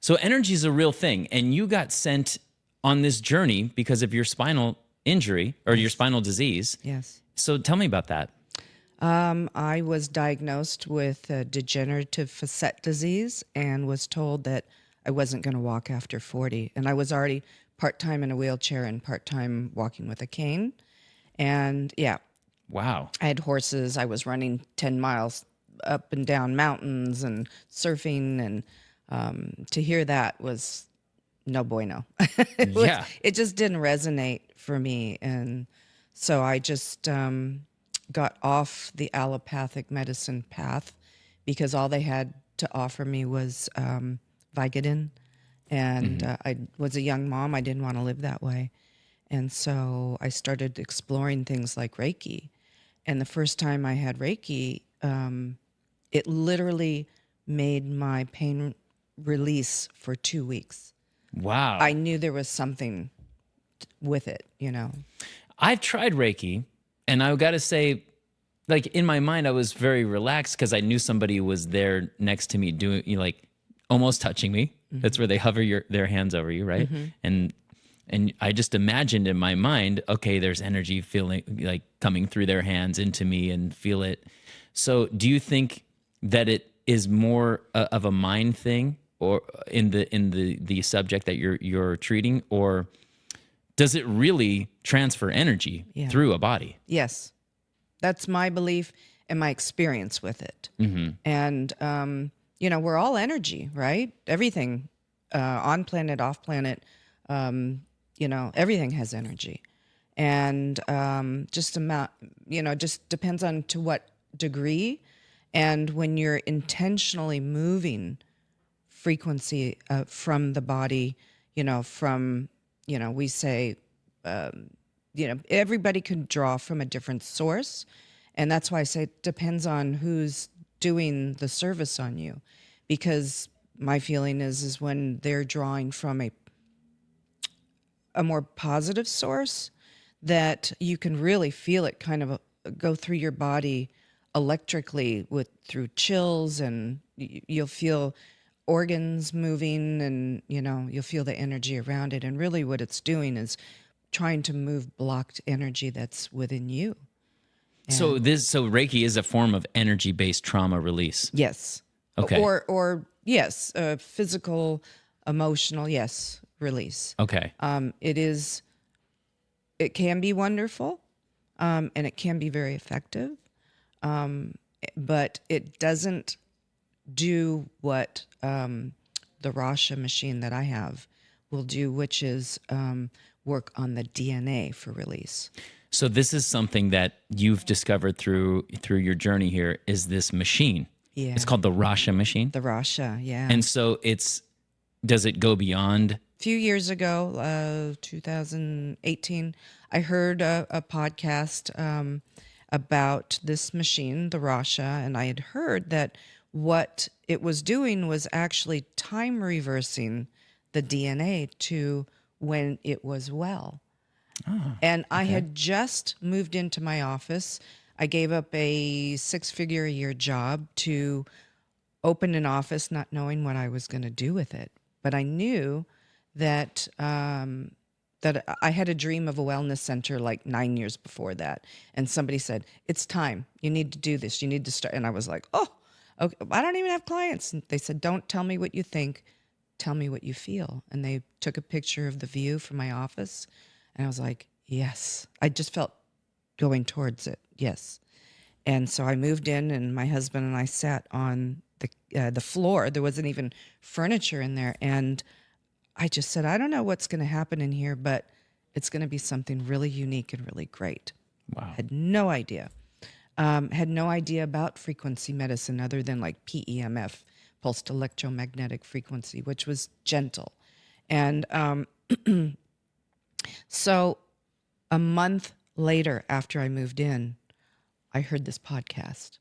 So energy is a real thing, and you got sent on this journey because of your spinal injury or your spinal disease. Yes. So tell me about that. I was diagnosed with a degenerative facet disease and was told that I wasn't going to walk after 40. And I was already part-time in a wheelchair and part-time walking with a cane. And yeah, Wow. I had horses. I was running 10 miles up and down mountains and surfing. And to hear that was no bueno. Yeah. It just didn't resonate for me. And so I just got off the allopathic medicine path because all they had to offer me was Vicodin. And I was a young mom. I didn't want to live that way. And so I started exploring things like Reiki. And the first time I had Reiki, it literally made my pain release for 2 weeks. Wow. I knew there was something with it, you know. I've tried Reiki, and I got to say, like in my mind, I was very relaxed because I knew somebody was there next to me doing, like almost touching me. Mm-hmm. That's where they hover their hands over you, right? Mm-hmm. And I just imagined in my mind, okay, there's energy feeling like coming through their hands into me and feel it. So do you think that it is more of a mind thing or in the subject that you're treating, or does it really transfer energy through a body? Yes. That's my belief and my experience with it. Mm-hmm. And, we're all energy, right? Everything on planet, off planet, everything has energy. And just depends on to what degree. And when you're intentionally moving frequency from the body, we say, everybody can draw from a different source. And that's why I say it depends on who's doing the service on you. Because my feeling is when they're drawing from a more positive source, that you can really feel it kind of go through your body electrically through chills, and you'll feel organs moving, and you'll feel the energy around it. And really what it's doing is trying to move blocked energy that's within you. And So Reiki is a form of energy-based trauma release. yes. Okay. Or yes, physical, emotional, yes, release. Okay. It can be wonderful, and it can be very effective, but it doesn't do what the RASHA machine that I have will do, which is work on the DNA for release. So this is something that you've discovered through your journey here, is this machine. Yeah. It's called the RASHA machine. The RASHA, yeah. And so does it go beyond? A few years ago, 2018, I heard a podcast about this machine, the RASHA, and I had heard that what it was doing was actually time reversing the DNA to when it was well. Oh, and I had just moved into my office. I gave up a 6-figure-a-year job to open an office, not knowing what I was going to do with it. But I knew that that I had a dream of a wellness center like 9 years before that. And somebody said, it's time. You need to do this. You need to start. And I was like, oh, okay. I don't even have clients. And they said, don't tell me what you think. Tell me what you feel. And they took a picture of the view from my office. And I was like, yes. I just felt going towards it. Yes. And so I moved in, and my husband and I sat on the floor. There wasn't even furniture in there. And I just said, I don't know what's going to happen in here, but it's going to be something really unique and really great. Wow. Had no idea. Had no idea about frequency medicine other than like PEMF, pulsed electromagnetic frequency, which was gentle. And so a month later, after I moved in, I heard this podcast,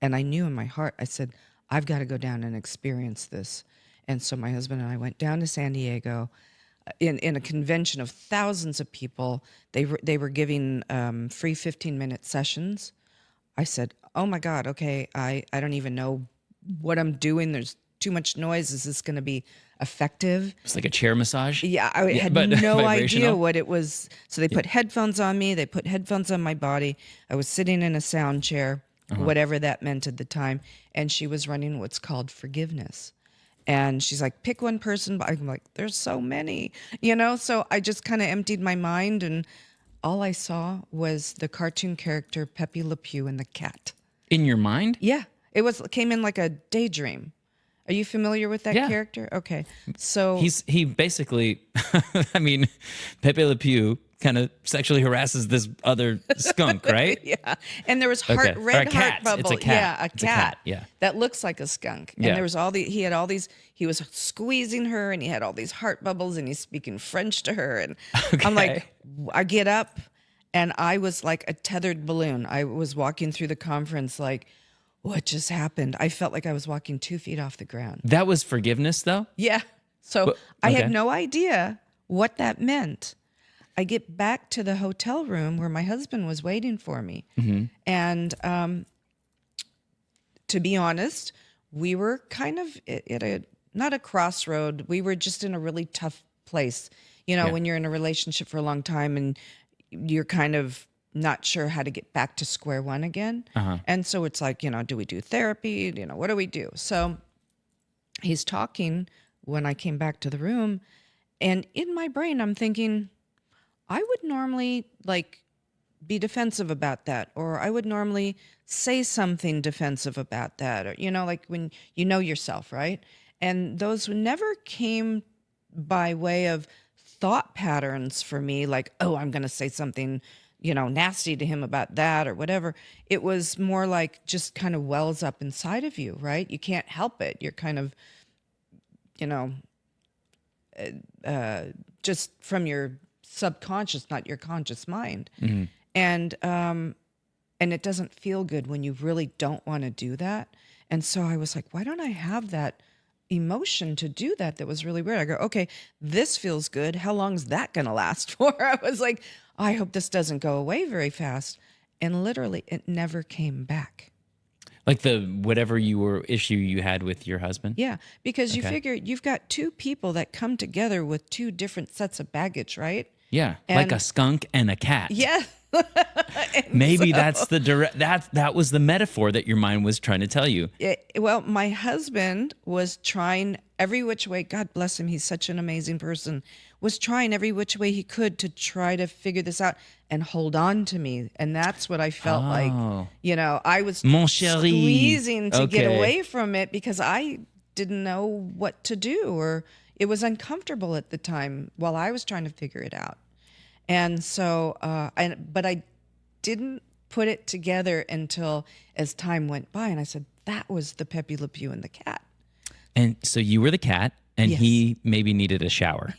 and I knew in my heart, I said, I've got to go down and experience this. And so my husband and I went down to San Diego in a convention of thousands of people. They were giving free 15-minute sessions. I said, oh my God, okay, I don't even know what I'm doing. There's too much noise. Is this going to be effective. It's like a chair massage. Yeah, I had but no idea vibrational? what it was. So they put headphones on me. They put headphones on my body. I was sitting in a sound chair, whatever that meant at the time. And she was running what's called forgiveness. And she's like, pick one person. But I'm like, there's so many, So I just kind of emptied my mind. And all I saw was the cartoon character Pepe Le Pew and the cat. In your mind? Yeah, came in like a daydream. Are you familiar with that character? Okay. So He basically, I mean, Pepe Le Pew kind of sexually harasses this other skunk, right? yeah. And there was Okay. Or a red cat. heart bubble. It's a cat. Yeah, It's a cat, yeah. That looks like a skunk. And Yeah. there was he had all these, he was squeezing her and he had all these heart bubbles and he's speaking French to her. And I'm like, I get up and I was like a tethered balloon. I was walking through the conference like, what just happened? I felt like I was walking 2 feet off the ground. That was forgiveness, though? Yeah. So But- I okay. had no idea what that meant. I get back to the hotel room where my husband was waiting for me. And to be honest, we were kind of at not a crossroad. We were just in a really tough place. When you're in a relationship for a long time and you're kind of not sure how to get back to square one again. And so it's like, do we do therapy? What do we do? So he's talking when I came back to the room. And in my brain, I'm thinking, I would normally be defensive about that, or I would normally say something defensive about that, or, when you know yourself, right? And those never came by way of thought patterns for me, like, oh, I'm going to say something, nasty to him about that or whatever. It was more like just kind of wells up inside of you, right? You can't help it. You're kind of, just from your subconscious, not your conscious mind. And it doesn't feel good when you really don't want to do that. And so I was like, why don't I have that emotion to do that? That was really weird. I go, okay, this feels good. How long is that going to last for? I was like, I hope this doesn't go away very fast. And literally it never came back. Like the whatever issue you had with your husband? Yeah, because you figure you've got two people that come together with two different sets of baggage, right? Yeah, like And- a skunk and a cat. Yeah. Maybe that's that was the metaphor that your mind was trying to tell you. Well, my husband was trying every which way. God bless him. He's such an amazing person. Was trying every which way he could to try to figure this out and hold on to me. And that's what I felt like. I was Mon chéri. squeezing to get Okay. away from it because I didn't know what to do, or it was uncomfortable at the time while I was trying to figure it out. And so, but I didn't put it together until as time went by. And I said, that was the Pepe Le Pew and the cat. And so you were the cat, and Yes. he maybe needed a shower.